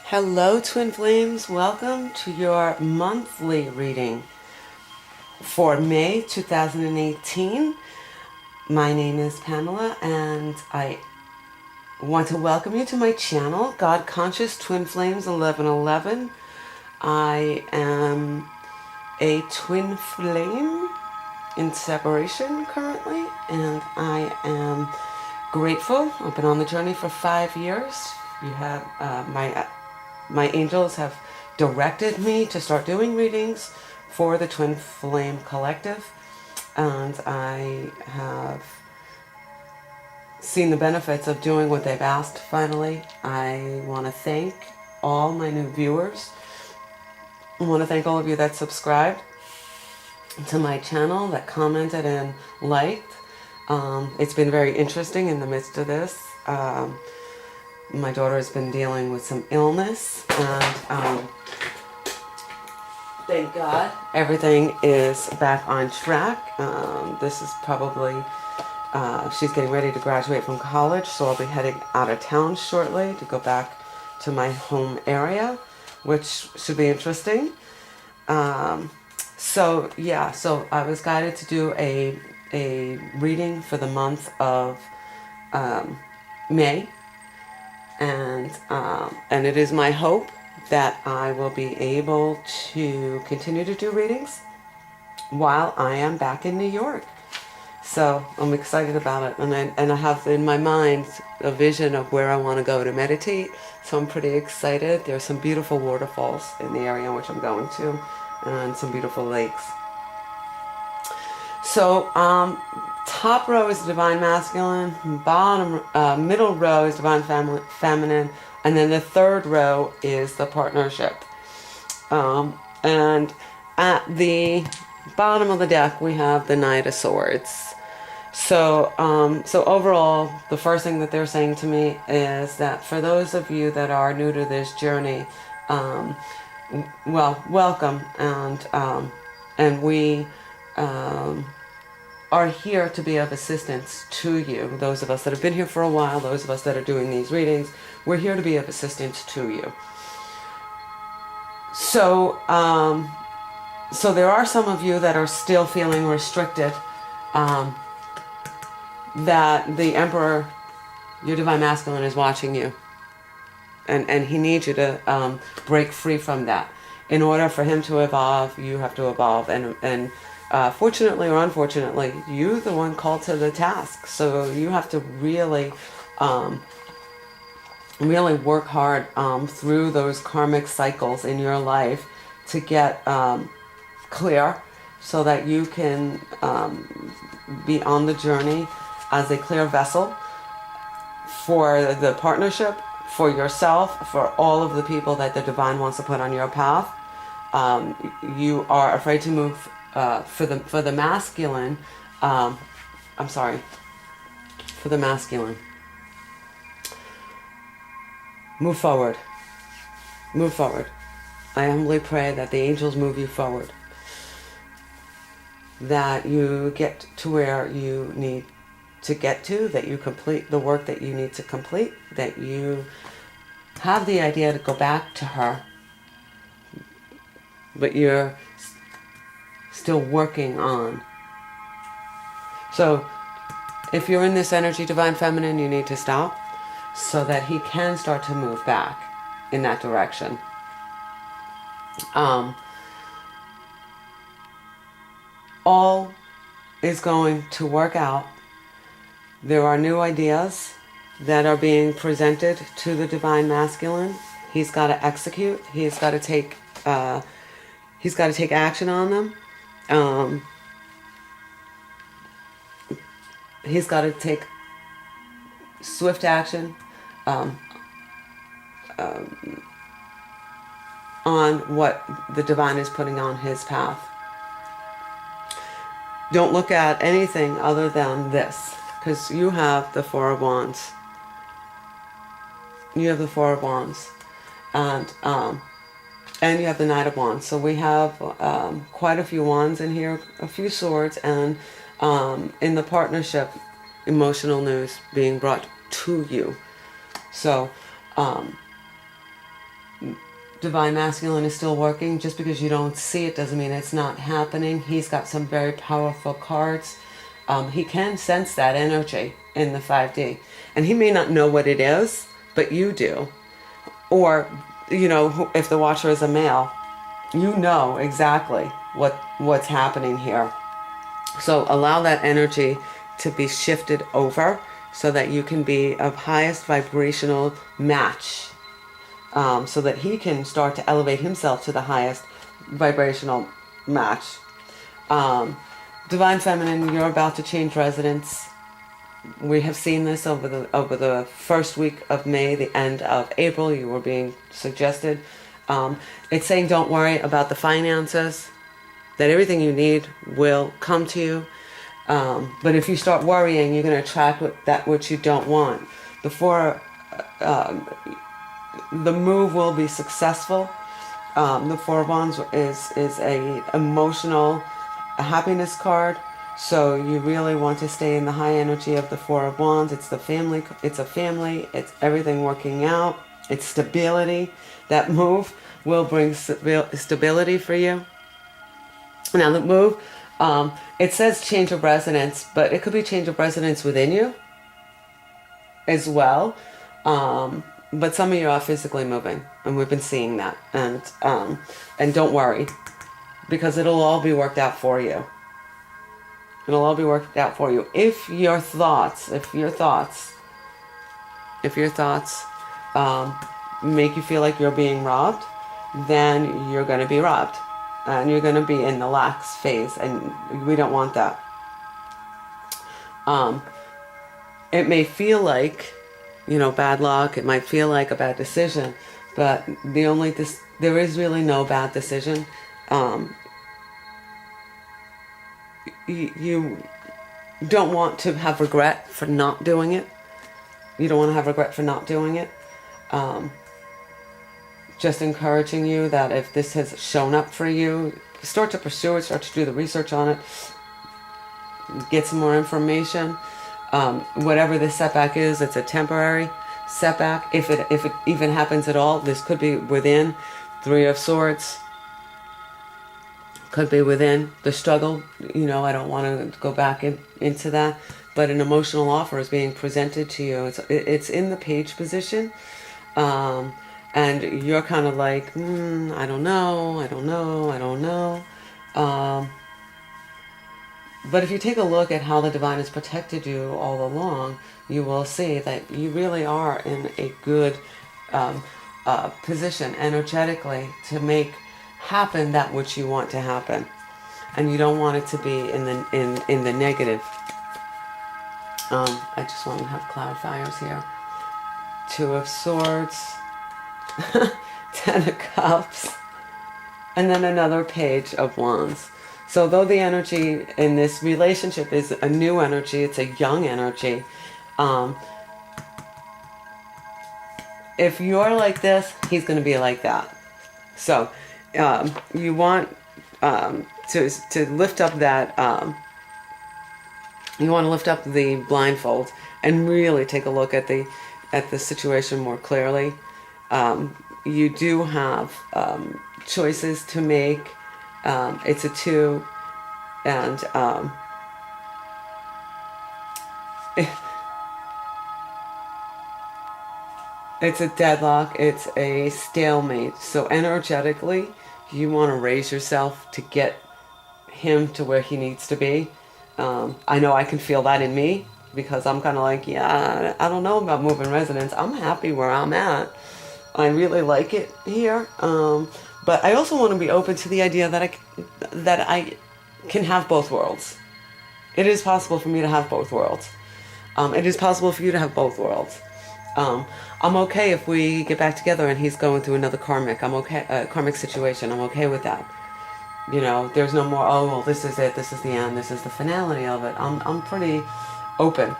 Hello, Twin Flames. Welcome to your monthly reading for May 2018. My name is Pamela, and I want to welcome you to my channel, God Conscious Twin Flames 1111. I am a twin flame in separation currently, and I am grateful. I've been on the journey for 5 years. You have my angels have directed me to start doing readings for the Twin Flame Collective, and I have seen the benefits of doing what they've asked finally. I want to thank all my new viewers. I want to thank all of you that subscribed to my channel, that commented and liked. It's been very interesting in the midst of this. My daughter has been dealing with some illness, and thank God everything is back on track. This is probably, she's getting ready to graduate from college, so I'll be heading out of town shortly to go back to my home area, which should be interesting. So I was guided to do a reading for the month of May. And it is my hope that I will be able to continue to do readings while I am back in New York. So I'm excited about it, and I have in my mind a vision of where I want to go to meditate. So I'm pretty excited. There's some beautiful waterfalls in the area in which I'm going to, and some beautiful lakes. So top row is Divine Masculine, middle row is Divine Feminine, and then the third row is the Partnership. And at the bottom of the deck we have the Knight of Swords. So overall, the first thing that they're saying to me is that for those of you that are new to this journey, well, welcome, and we are here to be of assistance to you. Those of us that have been here for a while, those of us that are doing these readings, we're here to be of assistance to you. So, so there are some of you that are still feeling restricted, that the Emperor, your Divine Masculine, is watching you. And he needs you to break free from that. In order for him to evolve, you have to evolve. And fortunately or unfortunately, you're the one called to the task. So you have to really, really work hard through those karmic cycles in your life to get clear, so that you can be on the journey as a clear vessel for the partnership, for yourself, for all of the people that the divine wants to put on your path. You are afraid to move for the masculine. For the masculine. Move forward. Move forward. I humbly pray that the angels move you forward. That you get to where you need to get to, that you complete the work that you need to complete, that you have the idea to go back to her, but you're still working on. So if you're in this energy, Divine Feminine, you need to stop so that he can start to move back in that direction. All is going to work out. There are new ideas that are being presented to the Divine Masculine. He's got to execute. He's got to take action on them. He's got to take swift action on what the divine is putting on his path. Don't look at anything other than this, because you have the Four of Wands. You have the Four of Wands, and you have the Knight of Wands. So we have quite a few wands in here, a few swords, and in the partnership, emotional news being brought to you. So Divine Masculine is still working. Just because you don't see it doesn't mean it's not happening. He's got some very powerful cards. He can sense that energy in the 5D. And he may not know what it is, but you do. Or, you know, if the watcher is a male, you know exactly what's happening here. So allow that energy to be shifted over so that you can be of highest vibrational match, so that he can start to elevate himself to the highest vibrational match. Divine Feminine, you're about to change residence. We have seen this over the first week of May, the end of April. You were being suggested. It's saying don't worry about the finances, that everything you need will come to you. But if you start worrying, you're going to attract what you don't want. The move will be successful. The Four of Wands is a emotional happiness card. So you really want to stay in the high energy of the Four of Wands. It's the family. It's a family. It's everything working out. It's stability. That move will bring stability for you. Now the move, it says change of residence, but it could be change of residence within you as well. But some of you are physically moving, and we've been seeing that. And don't worry, because it'll all be worked out for you. It'll all be worked out for you. If your thoughts make you feel like you're being robbed, then you're going to be robbed. And you're going to be in the lax phase, and we don't want that. It may feel like, bad luck. It might feel like a bad decision, but there is really no bad decision. You don't want to have regret for not doing it. You don't want to have regret for not doing it. Just encouraging you that if this has shown up for you, start to pursue it, start to do the research on it, get some more information. Whatever the setback is, it's a temporary setback. If it even happens at all, this could be within Three of Swords. Could be within the struggle. I don't want to go back into that. But an emotional offer is being presented to you. It's in the page position. And you're kind of like, I don't know. But if you take a look at how the divine has protected you all along, you will see that you really are in a good position energetically to make happen that which you want to happen. And you don't want it to be in the negative. I just want to have cloud fires here. Two of Swords. 10 of Cups, and then another Page of Wands. So though the energy in this relationship is a new energy, it's a young energy, if you're like this, he's going to be like that. So you want to lift up that, you want to lift up the blindfold and really take a look at the situation more clearly. You do have choices to make. It's a 2, and it's a deadlock. It's a stalemate. So energetically, you want to raise yourself to get him to where he needs to be. I know I can feel that in me, because I'm kind of like, I don't know about moving residence. I'm happy where I'm at. I really like it here, but I also want to be open to the idea that I can have both worlds. It is possible for me to have both worlds. It is possible for you to have both worlds. I'm okay if we get back together and he's going through another karmic. I'm okay, karmic situation. I'm okay with that. There's no more, oh, well, this is it. This is the end. This is the finality of it. I'm pretty open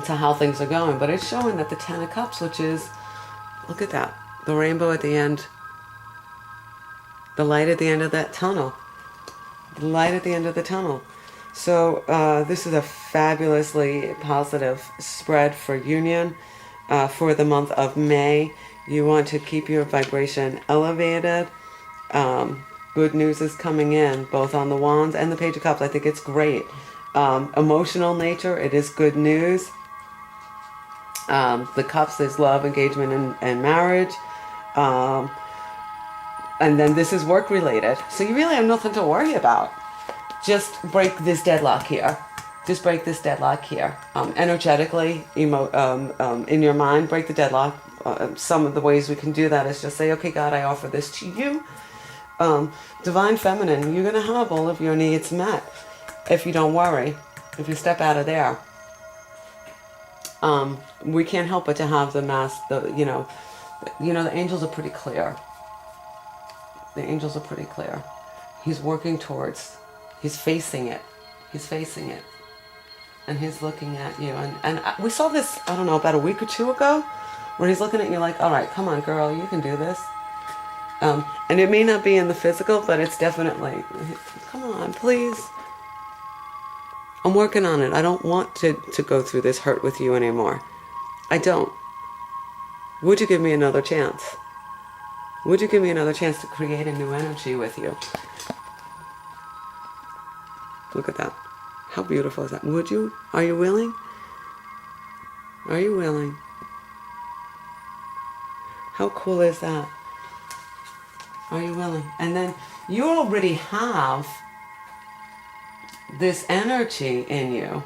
to how things are going, but it's showing that the 10 of Cups, which is, look at that. The rainbow at the end. The light at the end of that tunnel. The light at the end of the tunnel. So this is a fabulously positive spread for union for the month of May. You want to keep your vibration elevated. Good news is coming in, both on the Wands and the Page of Cups. I think it's great. Emotional nature, it is good news. The Cups is love, engagement, and marriage. And then this is work related. So you really have nothing to worry about. Just break this deadlock here. Just break this deadlock here. Energetically, in your mind, break the deadlock. Some of the ways we can do that is just say, okay, God, I offer this to you. Divine Feminine, you're going to have all of your needs met if you don't worry, if you step out of there. We can't help but to have the the angels are pretty clear. The angels are pretty clear. He's working towards, he's facing it. He's facing it. And he's looking at you. And we saw this, I don't know, about a week or two ago, where he's looking at you like, all right, come on, girl, you can do this. And it may not be in the physical, but it's definitely, come on, please. I'm working on it. I don't want to go through this hurt with you anymore. I don't. Would you give me another chance? Would you give me another chance to create a new energy with you? Look at that. How beautiful is that? Would you? Are you willing? Are you willing? How cool is that? Are you willing? And then you already have this energy in you.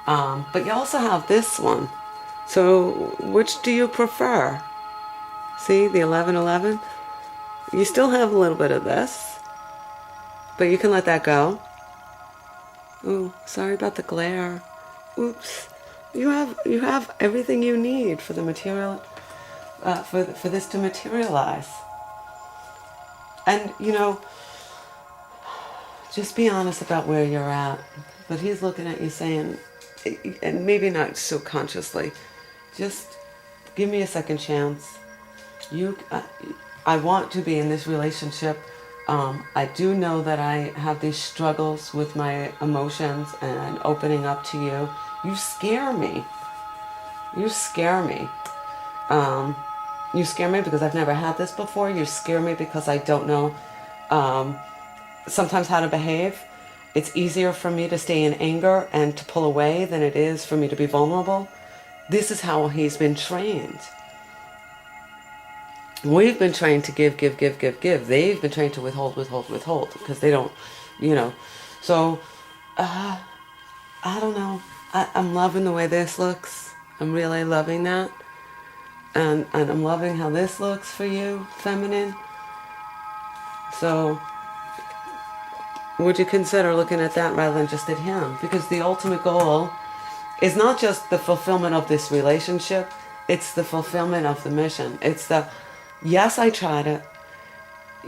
But you also have this one. So which do you prefer? See, the 1111? You still have a little bit of this, but you can let that go. Ooh, sorry about the glare. Oops. You have everything you need for the material, for this to materialize. And, just be honest about where you're at. But he's looking at you saying, and maybe not so consciously, just give me a second chance. I want to be in this relationship. I do know that I have these struggles with my emotions and opening up to you. You scare me. You scare me. You scare me because I've never had this before. You scare me because I don't know sometimes how to behave. It's easier for me to stay in anger and to pull away than it is for me to be vulnerable. This is how he's been trained. We've been trained to give. They've been trained to withhold, because they don't, So, I don't know. I'm loving the way this looks. I'm really loving that. And I'm loving how this looks for you, feminine. So, would you consider looking at that rather than just at him? Because the ultimate goal is not just the fulfillment of this relationship, it's the fulfillment of the mission. It's the, yes, I tried it.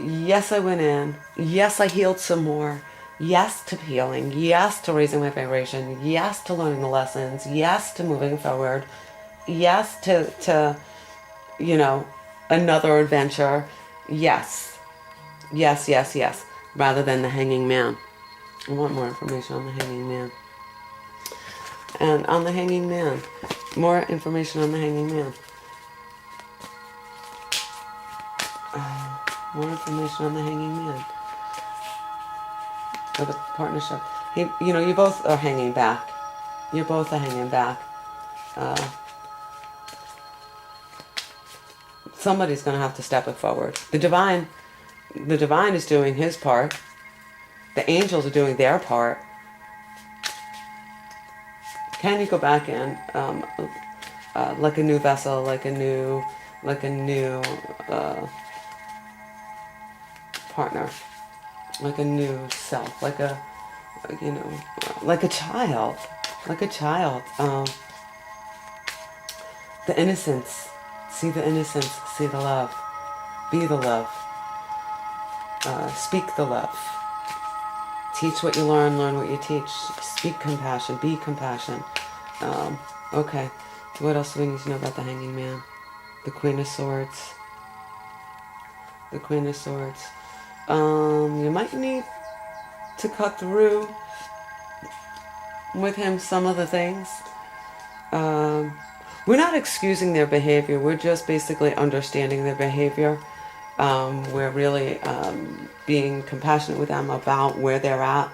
Yes, I went in. Yes, I healed some more. Yes to healing. Yes to raising my vibration. Yes to learning the lessons. Yes to moving forward. Yes to another adventure. Yes. Yes. Rather than the hanging man. I want more information on the hanging man. And on the hanging man. More information on the hanging man. More information on the hanging man. Or the partnership. You both are hanging back. You both are hanging back. Somebody's going to have to step it forward. The divine is doing his part. The angels are doing their part. Can you go back in like a new vessel, like a new partner, like a new self, like a child, the innocence. See the innocence, see the love, be the love, speak the love, teach what you learn what you teach, speak compassion, be compassion. Okay, what else do we need to know about the hanging man? The Queen of Swords. The Queen of Swords. You might need to cut through with him some of the things. we're not excusing their behavior. We're just basically understanding their behavior. We're really being compassionate with them about where they're at.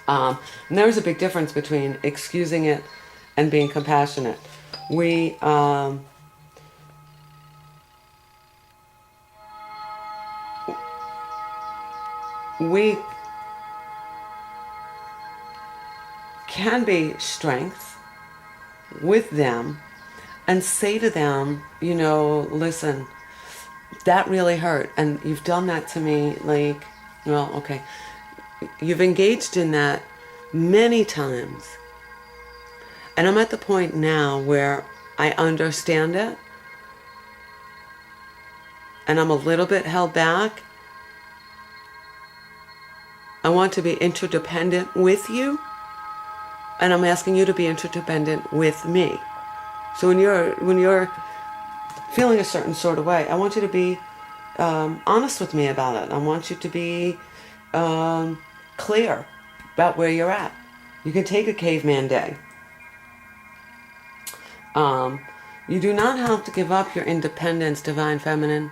And there is a big difference between excusing it and being compassionate. We can be strength with them and say to them, you know, listen, that really hurt, and you've done that to me, like, well, okay, you've engaged in that many times, and I'm at the point now where I understand it, and I'm a little bit held back. I want to be interdependent with you, and I'm asking you to be interdependent with me. So when you're feeling a certain sort of way, I want you to be honest with me about it. I want you to be clear about where you're at. You can take a caveman day. You do not have to give up your independence, Divine Feminine,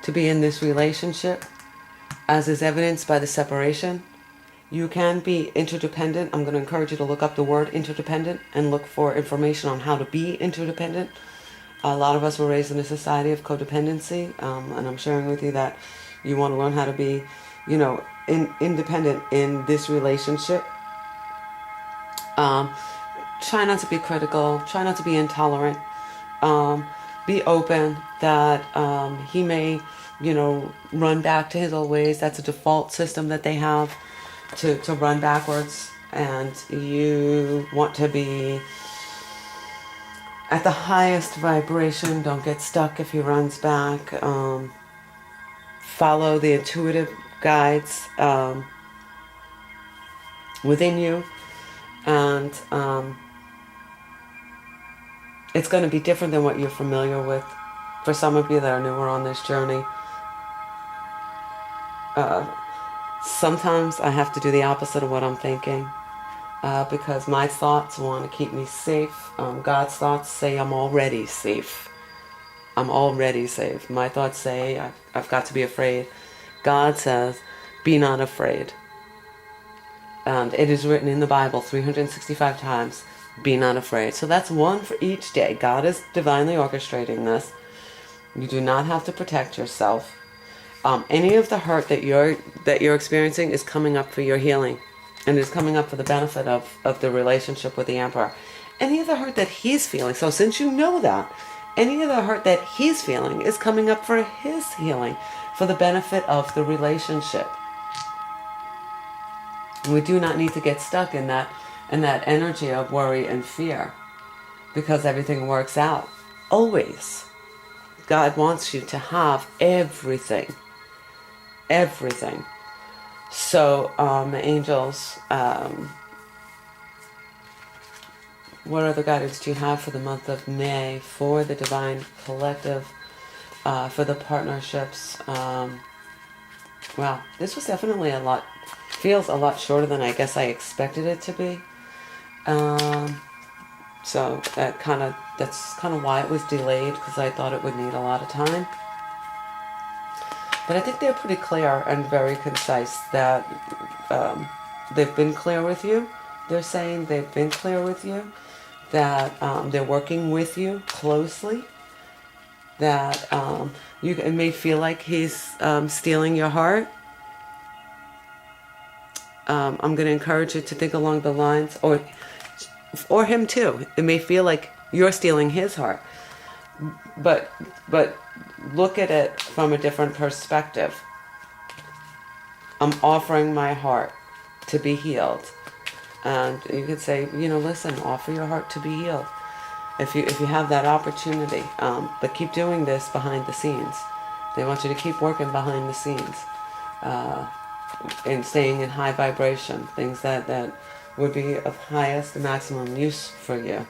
to be in this relationship, as is evidenced by the separation. You can be interdependent. I'm going to encourage you to look up the word interdependent and look for information on how to be interdependent. A lot of us were raised in a society of codependency, and I'm sharing with you that you want to learn how to be, you know, independent in this relationship. Try not to be critical. Try not to be intolerant. Be open that he may, you know, run back to his old ways. That's a default system that they have, to run backwards. And you want to be at the highest vibration. Don't get stuck if he runs back. Follow the intuitive guides within you. And it's going to be different than what you're familiar with. For some of you that are newer on this journey, sometimes I have to do the opposite of what I'm thinking, because my thoughts want to keep me safe. God's thoughts say I'm already safe. I'm already safe. My thoughts say I've got to be afraid. God says, be not afraid. And it is written in the Bible 365 times, be not afraid. So that's one for each day. God is divinely orchestrating this. You do not have to protect yourself. Any of the hurt that you're experiencing is coming up for your healing, and is coming up for the benefit of the relationship with the Emperor. Any of the hurt that he's feeling, so since you know that, any of the hurt that he's feeling is coming up for his healing, for the benefit of the relationship. We do not need to get stuck in that energy of worry and fear, because everything works out. Always. God wants you to have everything. Everything. So, angels, what other guidance do you have for the month of May, for the Divine Collective, for the partnerships? Wow, this was definitely feels a lot shorter than I guess I expected it to be. So that's kind of why it was delayed, because I thought it would need a lot of time. But I think they're pretty clear and very concise that they've been clear with you. They're saying they've been clear with you, that they're working with you closely, that it may feel like he's stealing your heart. I'm going to encourage you to think along the lines, or him too. It may feel like you're stealing his heart, but look at it from a different perspective. I'm offering my heart to be healed, and you could say, you know, listen, offer your heart to be healed if you have that opportunity. But keep doing this behind the scenes. They want you to keep working behind the scenes. And staying in high vibration, things that would be of highest and maximum use for you.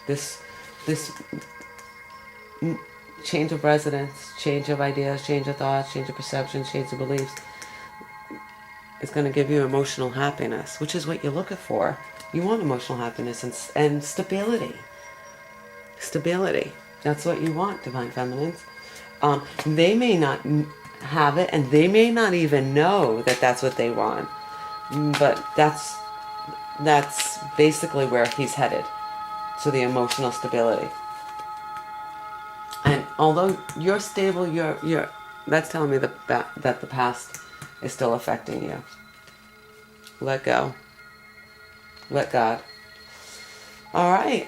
This change of residence, change of ideas, change of thoughts, change of perceptions, change of beliefs is going to give you emotional happiness, which is what you're looking for. You want emotional happiness and stability. stability. That's what you want, Divine Feminines. They may not have it, and they may not even know that that's what they want. But that's basically where he's headed, to the emotional stability. And although you're stable, you're that's telling me that the past is still affecting you. Let go. Let God. All right.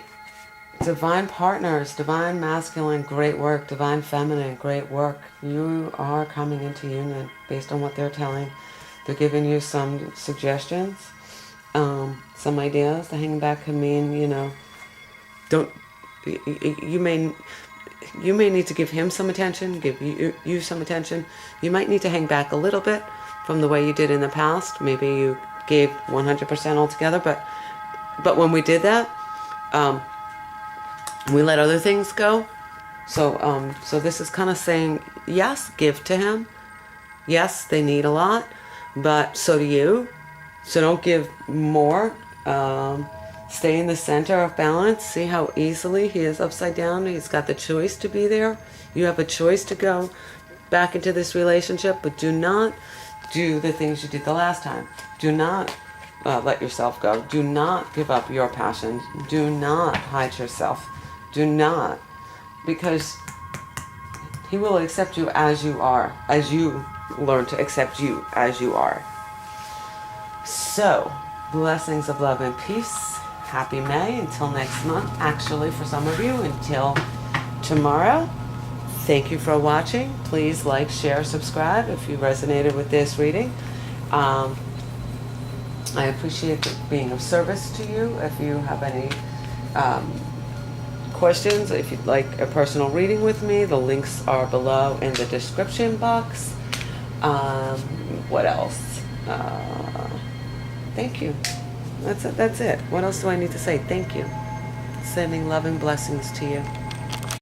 Divine partners, divine masculine, great work. Divine feminine, great work. You are coming into union based on what they're telling. They're giving you some suggestions, some ideas. The hangback can mean, don't. You may need to give him some attention, give you some attention. You might need to hang back a little bit from the way you did in the past. Maybe you gave 100% altogether, but when we did that, we let other things go. So this is kind of saying, yes, give to him. Yes, they need a lot, but so do you. So don't give more. Stay in the center of balance. See how easily he is upside down. He's got the choice to be there. You have a choice to go back into this relationship, but do not do the things you did the last time. Do not let yourself go. Do not give up your passion. Do not hide yourself. Do not, because he will accept you as you are, as you learn to accept you as you are. So, blessings of love and peace. Happy May until next month. Actually, for some of you, until tomorrow. Thank you for watching. Please like, share, subscribe if you resonated with this reading. I appreciate being of service to you. If you have any questions, if you'd like a personal reading with me, the links are below in the description box. What else? Thank you. That's it. What else do I need to say? Thank you. Sending love and blessings to you.